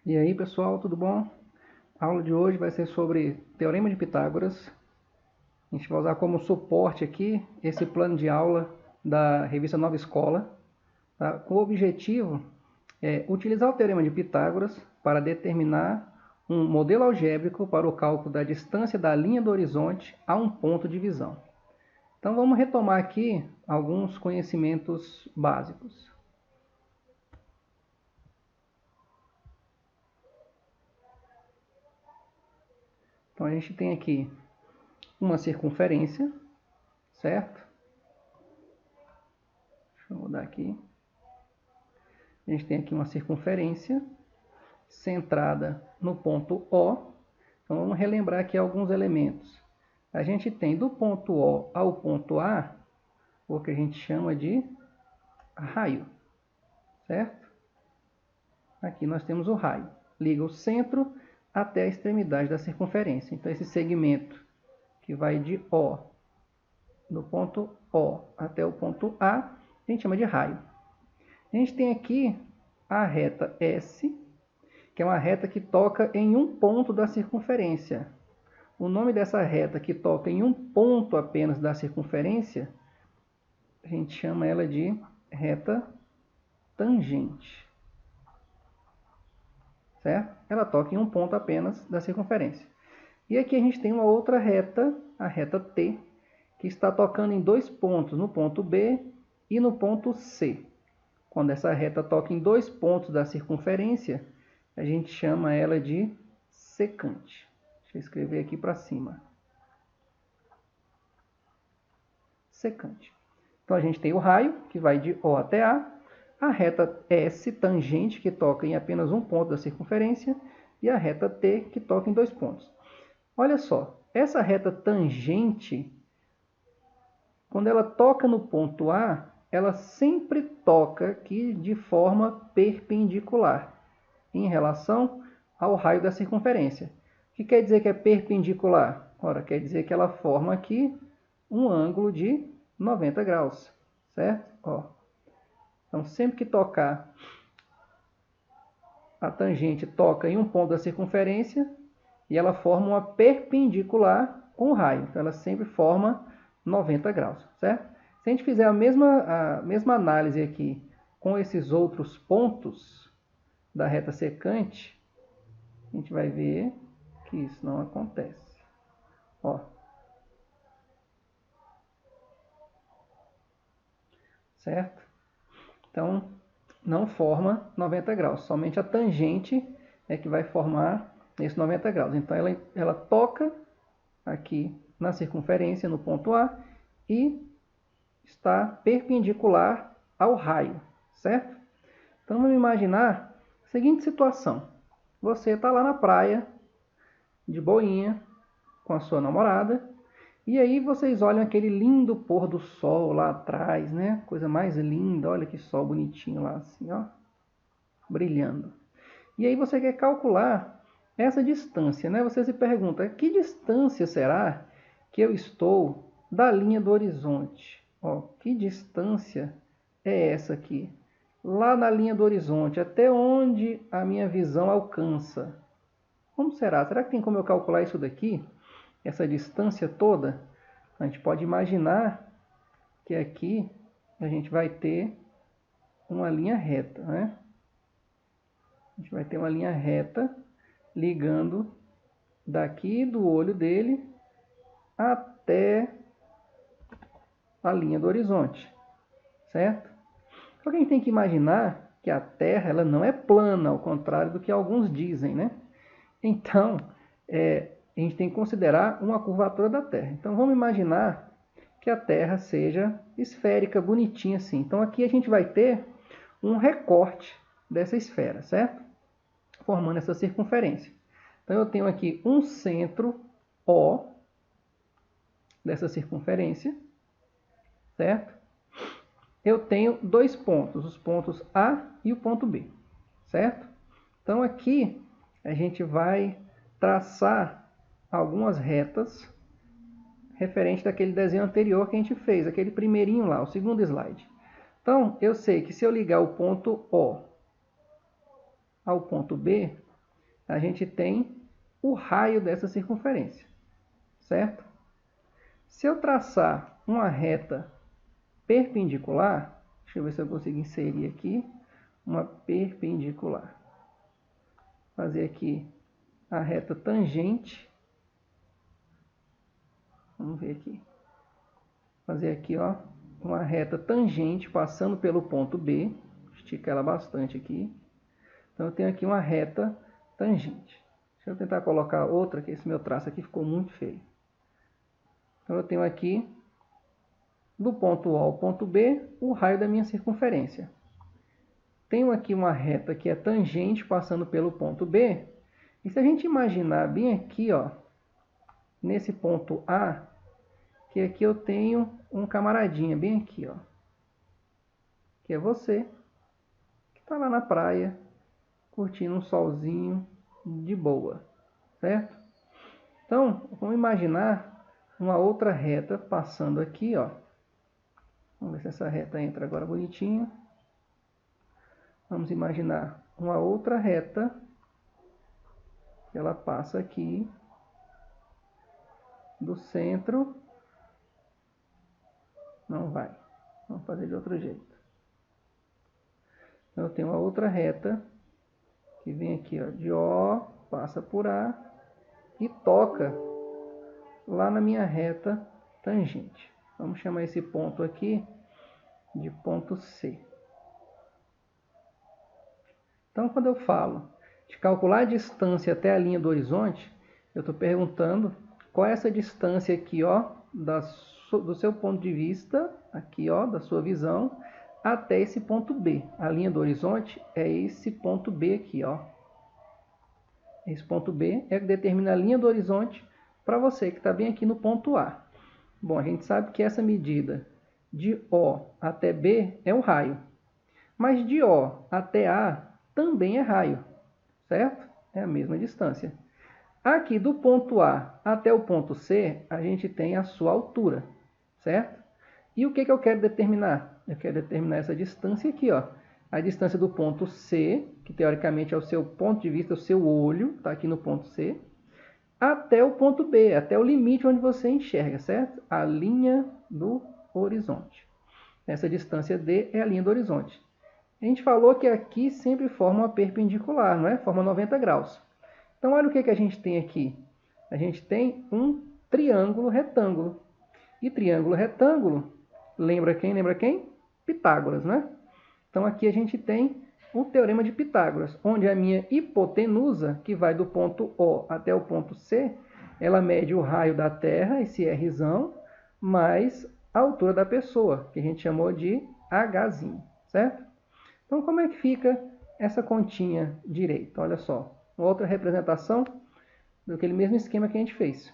E aí pessoal, tudo bom? A aula de hoje vai ser sobre Teorema de Pitágoras. A gente vai usar como suporte aqui esse plano de aula da revista Nova Escola, tá? Com o objetivo utilizar o Teorema de Pitágoras para determinar um modelo algébrico para o cálculo da distância da linha do horizonte a um ponto de visão. Então vamos retomar aqui alguns conhecimentos básicos. Então a gente tem aqui uma circunferência, certo? Deixa eu mudar aqui. A gente tem aqui uma circunferência centrada no ponto O. Então vamos relembrar aqui alguns elementos. A gente tem do ponto O ao ponto A o que a gente chama de raio, certo? Aqui nós temos o raio. Liga o centro até a extremidade da circunferência. Então esse segmento que vai de O, do ponto O até o ponto A, a gente chama de raio. A gente tem aqui a reta S, que é uma reta que toca em um ponto da circunferência. O nome dessa reta que toca em um ponto apenas da circunferência, a gente chama ela de reta tangente. Certo? Ela toca em um ponto apenas da circunferência. E aqui a gente tem uma outra reta, a reta T, que está tocando em dois pontos, no ponto B e no ponto C. Quando essa reta toca em dois pontos da circunferência, a gente chama ela de secante. Deixa eu escrever aqui para cima. Secante. Então a gente tem o raio, que vai de O até a reta S tangente, que toca em apenas um ponto da circunferência, e a reta T, que toca em dois pontos. Olha só, essa reta tangente, quando ela toca no ponto A, ela sempre toca aqui de forma perpendicular em relação ao raio da circunferência. O que quer dizer que é perpendicular? Ora, quer dizer que ela forma aqui um ângulo de 90 graus, certo? Ó. Então, sempre que tocar, a tangente toca em um ponto da circunferência e ela forma uma perpendicular com o raio. Então, ela sempre forma 90 graus, certo? Se a gente fizer a mesma análise aqui com esses outros pontos da reta secante, a gente vai ver que isso não acontece. Ó. Certo? Então, não forma 90 graus. Somente a tangente é que vai formar esse 90 graus. Então, ela toca aqui na circunferência, no ponto A, e está perpendicular ao raio, certo? Então, vamos imaginar a seguinte situação. Você está lá na praia, de boinha, com a sua namorada, e aí vocês olham aquele lindo pôr do sol lá atrás, né? Coisa mais linda, olha que sol bonitinho lá assim, ó, brilhando. E aí você quer calcular essa distância, né? Você se pergunta, que distância será que eu estou da linha do horizonte? Ó, que distância é essa aqui? Lá na linha do horizonte, até onde a minha visão alcança? Como será? Será que tem como eu calcular isso daqui? Essa distância toda? A gente pode imaginar que aqui a gente vai ter uma linha reta, né? A gente vai ter uma linha reta ligando daqui do olho dele até a linha do horizonte, certo? Só que a gente tem que imaginar que a Terra ela não é plana, ao contrário do que alguns dizem, né? Então, a gente tem que considerar uma curvatura da Terra. Então, vamos imaginar que a Terra seja esférica, bonitinha assim. Então, aqui a gente vai ter um recorte dessa esfera, certo? Formando essa circunferência. Então, eu tenho aqui um centro O dessa circunferência, certo? Eu tenho dois pontos, os pontos A e o ponto B, certo? Então, aqui a gente vai traçar algumas retas referente daquele desenho anterior que a gente fez, aquele primeirinho lá, o segundo slide. Então, eu sei que se eu ligar o ponto O ao ponto B, a gente tem o raio dessa circunferência, certo? Se eu traçar uma reta perpendicular, deixa eu ver se eu consigo inserir aqui uma perpendicular. Fazer aqui a reta tangente. Vamos ver aqui. Fazer aqui, ó, uma reta tangente passando pelo ponto B. Estica ela bastante aqui. Então eu tenho aqui uma reta tangente. Deixa eu tentar colocar outra, que esse meu traço aqui ficou muito feio. Então eu tenho aqui, do ponto A ao ponto B, o raio da minha circunferência. Tenho aqui uma reta que é tangente passando pelo ponto B. E se a gente imaginar bem aqui, ó, nesse ponto A, que aqui eu tenho um camaradinha bem aqui, ó, que é você, que está lá na praia, curtindo um solzinho de boa, certo? Então, vamos imaginar uma outra reta passando aqui, ó. Vamos ver se essa reta entra agora bonitinho. Vamos imaginar uma outra reta, que ela passa aqui do centro. Não vai. Vamos fazer de outro jeito. Então, eu tenho uma outra reta que vem aqui, ó, de O, passa por A e toca lá na minha reta tangente. Vamos chamar esse ponto aqui de ponto C. Então, quando eu falo de calcular a distância até a linha do horizonte, eu estou perguntando qual é essa distância aqui, ó, do seu ponto de vista, aqui, ó, da sua visão, até esse ponto B. A linha do horizonte é esse ponto B aqui, ó. Esse ponto B é que determina a linha do horizonte para você que está bem aqui no ponto A. Bom, a gente sabe que essa medida de O até B é um raio. Mas de O até A também é raio, certo? É a mesma distância. Aqui do ponto A até o ponto C, a gente tem a sua altura, certo? E o que eu quero determinar? Eu quero determinar essa distância aqui, ó. A distância do ponto C, que teoricamente é o seu ponto de vista, o seu olho, está aqui no ponto C, até o ponto B, até o limite onde você enxerga, certo? A linha do horizonte. Essa distância D é a linha do horizonte. A gente falou que aqui sempre forma uma perpendicular, não é? Forma 90 graus. Então, olha o que a gente tem aqui. A gente tem um triângulo retângulo. E triângulo retângulo, lembra quem? Lembra quem? Pitágoras, né? Então, aqui a gente tem o Teorema de Pitágoras, onde a minha hipotenusa, que vai do ponto O até o ponto C, ela mede o raio da Terra, esse Rzão, mais a altura da pessoa, que a gente chamou de Hzinho, certo? Então, como é que fica essa continha direita? Olha só, outra representação daquele mesmo esquema que a gente fez.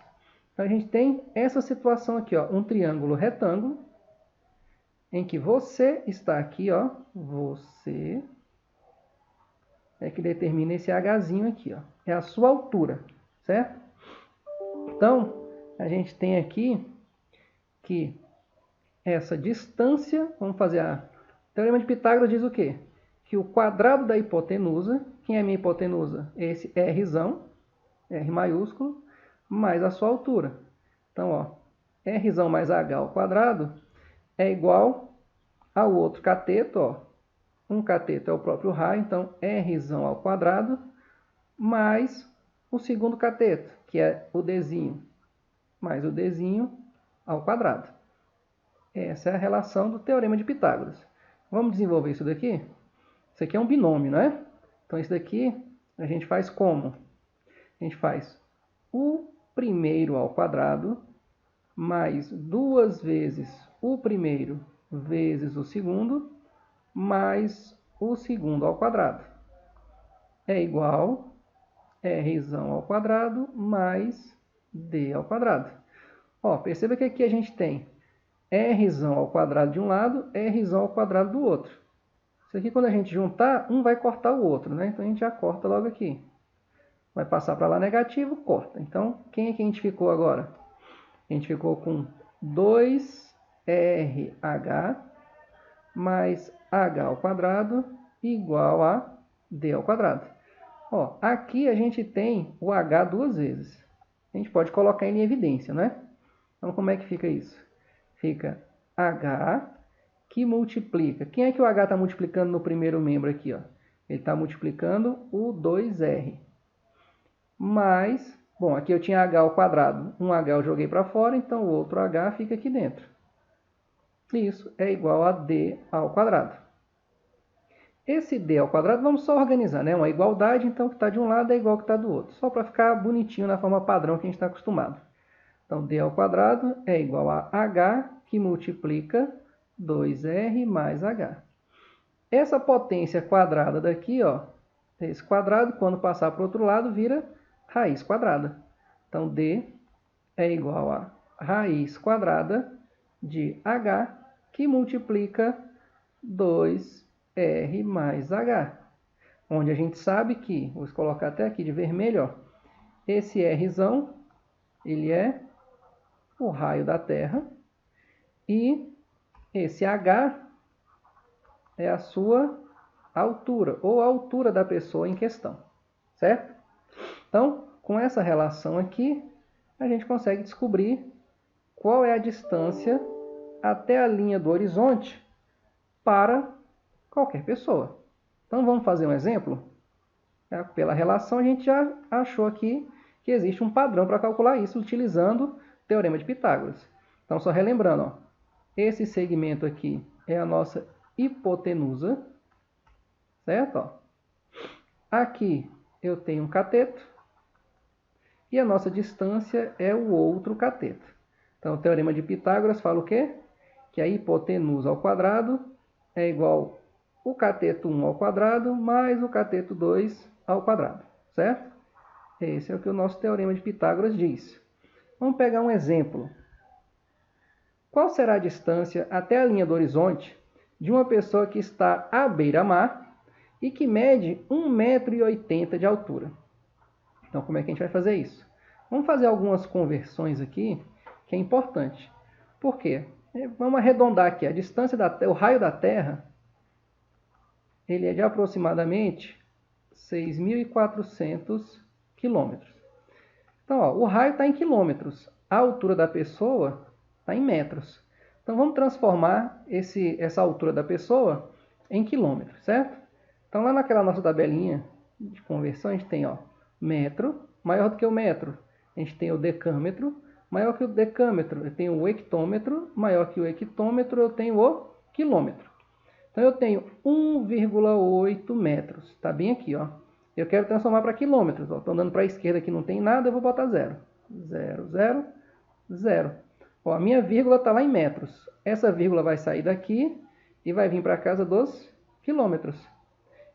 Então, a gente tem essa situação aqui, ó, um triângulo retângulo, em que você está aqui, ó, você é que determina esse Hzinho aqui, ó, é a sua altura, certo? Então, a gente tem aqui que essa distância, vamos fazer o Teorema de Pitágoras diz o quê? Que o quadrado da hipotenusa, quem é a minha hipotenusa? Esse Rzão, R maiúsculo, mais a sua altura. Então, ó, Rzão mais H ao quadrado é igual ao outro cateto, ó. Um cateto é o próprio raio, então Rzão ao quadrado mais o segundo cateto, que é o Dzinho, mais o Dzinho ao quadrado. Essa é a relação do Teorema de Pitágoras. Vamos desenvolver isso daqui? Isso aqui é um binômio, né? Então, isso daqui a gente faz como? A gente faz o primeiro ao quadrado mais 2 vezes o primeiro vezes o segundo mais o segundo ao quadrado. É igual Rzão ao quadrado mais D ao quadrado. Ó, perceba que aqui a gente tem Rzão ao quadrado de um lado, Rzão ao quadrado do outro. Isso aqui, quando a gente juntar, um vai cortar o outro, né? Então, a gente já corta logo aqui. Vai passar para lá negativo, corta. Então, quem é que a gente ficou agora? A gente ficou com 2RH mais H ao quadrado igual a D ao quadrado. Ó, aqui a gente tem o h duas vezes. A gente pode colocar ele em evidência, né? Então, como é que fica isso? Fica h que multiplica. Quem é que o h está multiplicando no primeiro membro aqui? Ó? Ele está multiplicando o 2r. Mais, bom, aqui eu tinha h ao quadrado. Um h eu joguei para fora, então o outro h fica aqui dentro. Isso é igual a d ao quadrado. Esse d ao quadrado, vamos só organizar, né? Uma igualdade, então, que está de um lado é igual que está do outro. Só para ficar bonitinho na forma padrão que a gente está acostumado. Então, d ao quadrado é igual a h, que multiplica 2r mais h. Essa potência quadrada daqui, ó, esse quadrado, quando passar para o outro lado, vira raiz quadrada. Então, d é igual a raiz quadrada de h, que multiplica 2r mais h. Onde a gente sabe que, vou colocar até aqui de vermelho, ó, esse Rzão, ele é o raio da Terra, e esse h é a sua altura, ou a altura da pessoa em questão, certo? Então, com essa relação aqui, a gente consegue descobrir qual é a distância até a linha do horizonte para qualquer pessoa. Então, vamos fazer um exemplo? Pela relação, a gente já achou aqui que existe um padrão para calcular isso utilizando o Teorema de Pitágoras. Então, só relembrando, ó, esse segmento aqui é a nossa hipotenusa, certo? Ó. Aqui eu tenho um cateto e a nossa distância é o outro cateto. Então, o Teorema de Pitágoras fala o quê? Que a hipotenusa ao quadrado é igual o cateto 1 ao quadrado mais o cateto 2 ao quadrado, certo? Esse é o que o nosso Teorema de Pitágoras diz. Vamos pegar um exemplo. Qual será a distância até a linha do horizonte de uma pessoa que está à beira-mar e que mede 1,80 m de altura? Então, como é que a gente vai fazer isso? Vamos fazer algumas conversões aqui, que é importante. Por quê? Vamos arredondar aqui. A distância o raio da Terra, ele é de aproximadamente 6.400 quilômetros. Então, ó, o raio está em quilômetros. A altura da pessoa está em metros. Então, vamos transformar essa altura da pessoa em quilômetros, certo? Então, lá naquela nossa tabelinha de conversão, a gente tem, ó, metro maior do que o metro. A gente tem o decâmetro maior que o decâmetro. Eu tenho o hectômetro maior que o hectômetro. Eu tenho o quilômetro. Então, eu tenho 1,8 metros. Está bem aqui, ó. Eu quero transformar para quilômetros. Estou andando para a esquerda aqui, não tem nada, eu vou botar 0. 0, 0, 0. Ó, a minha vírgula está lá em metros. Essa vírgula vai sair daqui e vai vir para a casa dos quilômetros.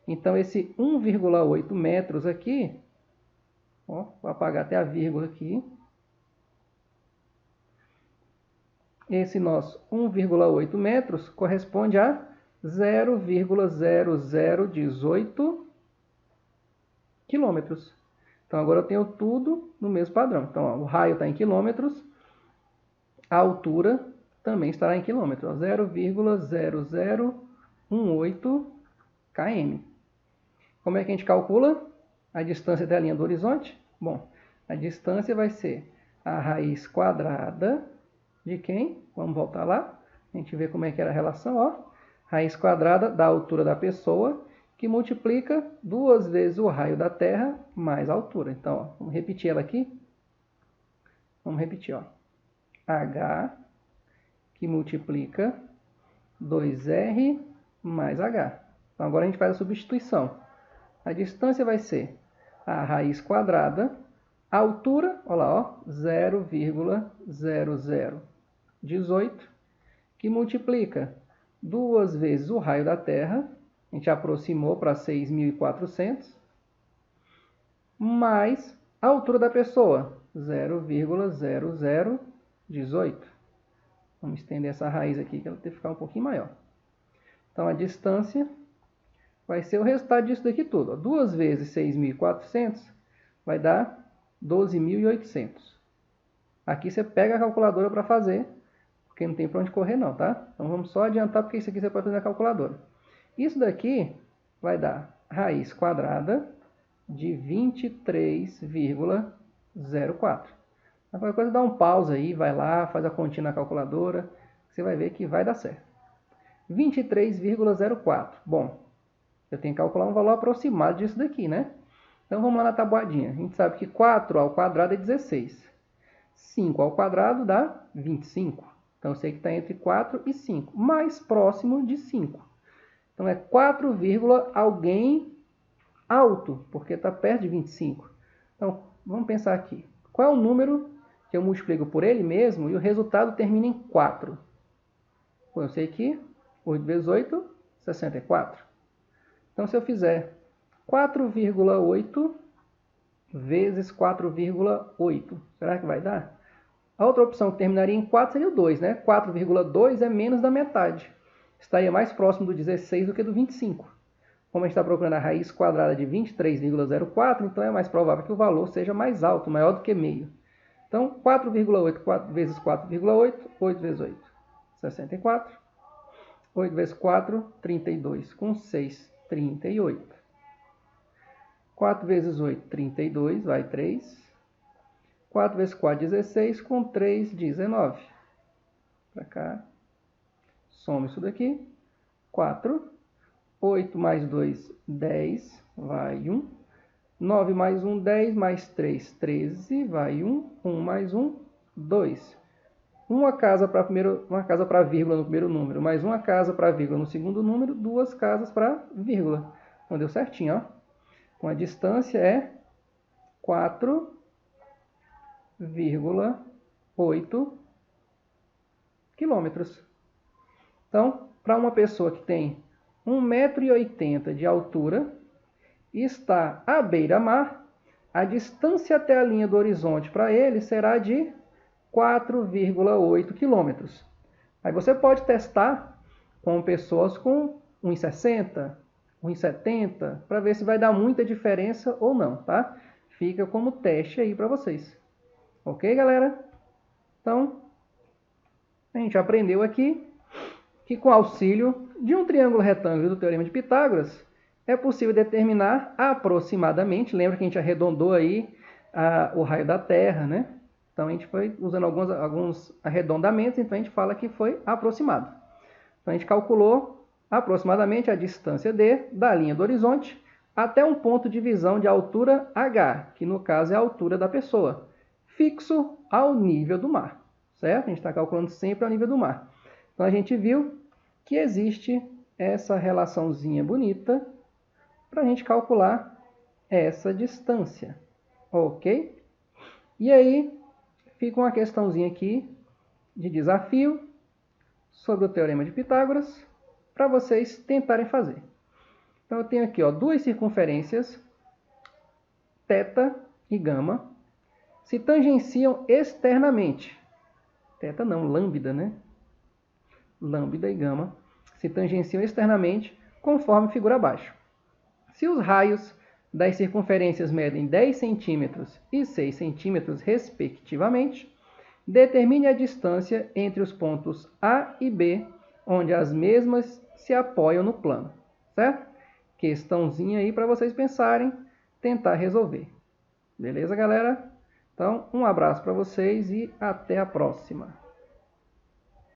Então, esse 1,8 metros aqui, ó, vou apagar até a vírgula aqui. Esse nosso 1,8 metros corresponde a 0,0018 quilômetros. Então, agora eu tenho tudo no mesmo padrão. Então, ó, o raio está em quilômetros, a altura também estará em quilômetros, 0,0018 km. Como é que a gente calcula a distância da linha do horizonte? Bom, a distância vai ser a raiz quadrada de quem? Vamos voltar lá. A gente vê como é que era a relação, ó. Raiz quadrada da altura da pessoa, que multiplica 2 vezes o raio da Terra mais a altura. Então, ó, vamos repetir ela aqui. Vamos repetir, ó. H, que multiplica 2R mais H. Então, agora a gente faz a substituição. A distância vai ser a raiz quadrada, a altura, olha lá, ó, 0,0018, que multiplica 2 vezes o raio da Terra, a gente aproximou para 6.400, mais a altura da pessoa, 0,0018. Vamos estender essa raiz aqui, que ela tem que ficar um pouquinho maior. Então, a distância vai ser o resultado disso daqui tudo. 2 vezes 6.400 vai dar 12.800. Aqui você pega a calculadora para fazer, porque não tem para onde correr não, tá? Então, vamos só adiantar, porque isso aqui você pode fazer na calculadora. Isso daqui vai dar raiz quadrada de 23,04. Qualquer coisa dá um pause aí, vai lá, faz a continha na calculadora, você vai ver que vai dar certo. 23,04. Bom, eu tenho que calcular um valor aproximado disso daqui, né? Então vamos lá na tabuadinha. A gente sabe que 4 ao quadrado é 16. 5 ao quadrado dá 25. Então eu sei que está entre 4 e 5, mais próximo de 5. Então é 4, alguém alto, porque está perto de 25. Então vamos pensar aqui. Qual é o número que eu multiplico por ele mesmo e o resultado termina em 4? Bom, eu sei que 8 vezes 8, 64. Então se eu fizer 4,8 vezes 4,8, será que vai dar? A outra opção que terminaria em 4 seria o 2, né? 4,2 é menos da metade. Estaria mais próximo do 16 do que do 25. Como a gente está procurando a raiz quadrada de 23,04, então é mais provável que o valor seja mais alto, maior do que meio. Então, 4,8 vezes 4,8, 8 vezes 8, 64. 8 vezes 4, 32. Com 6, 38. 4 vezes 8, 32, vai 3. 4 vezes 4, 16, com 3, 19. Para cá. Soma isso daqui. 4. 8 mais 2, 10, vai 1. 9 mais 1, 10, mais 3, 13, vai 1. 1 mais 1, 2. Uma casa para vírgula no primeiro número, mais uma casa para vírgula no segundo número, duas casas para vírgula. Então deu certinho, ó. Então a distância é 4,8 quilômetros. Então, para uma pessoa que tem 1,80 m de altura e está à beira-mar, a distância até a linha do horizonte para ele será de 4,8 quilômetros. Aí você pode testar com pessoas com 1,60, 1,70, para ver se vai dar muita diferença ou não, tá? Fica como teste aí para vocês. Ok, galera? Então, a gente aprendeu aqui que com auxílio de um triângulo retângulo do Teorema de Pitágoras, é possível determinar aproximadamente, lembra que a gente arredondou aí o raio da Terra, né? Então a gente foi usando alguns arredondamentos, então a gente fala que foi aproximado. Então a gente calculou aproximadamente a distância D da linha do horizonte até um ponto de visão de altura H, que no caso é a altura da pessoa, fixo ao nível do mar, certo? A gente está calculando sempre ao nível do mar. Então a gente viu que existe essa relaçãozinha bonita para a gente calcular essa distância, ok? E aí fica uma questãozinha aqui de desafio sobre o Teorema de Pitágoras para vocês tentarem fazer. Então eu tenho aqui, ó, duas circunferências, θ e γ, se tangenciam externamente. Θ não, lambda, né? Lambda e γ se tangenciam externamente conforme figura abaixo. Se os raios das circunferências medem 10 centímetros e 6 centímetros, respectivamente, determine a distância entre os pontos A e B, onde as mesmas se apoiam no plano, certo? Questãozinha aí para vocês pensarem, tentar resolver. Beleza, galera? Então, um abraço para vocês e até a próxima.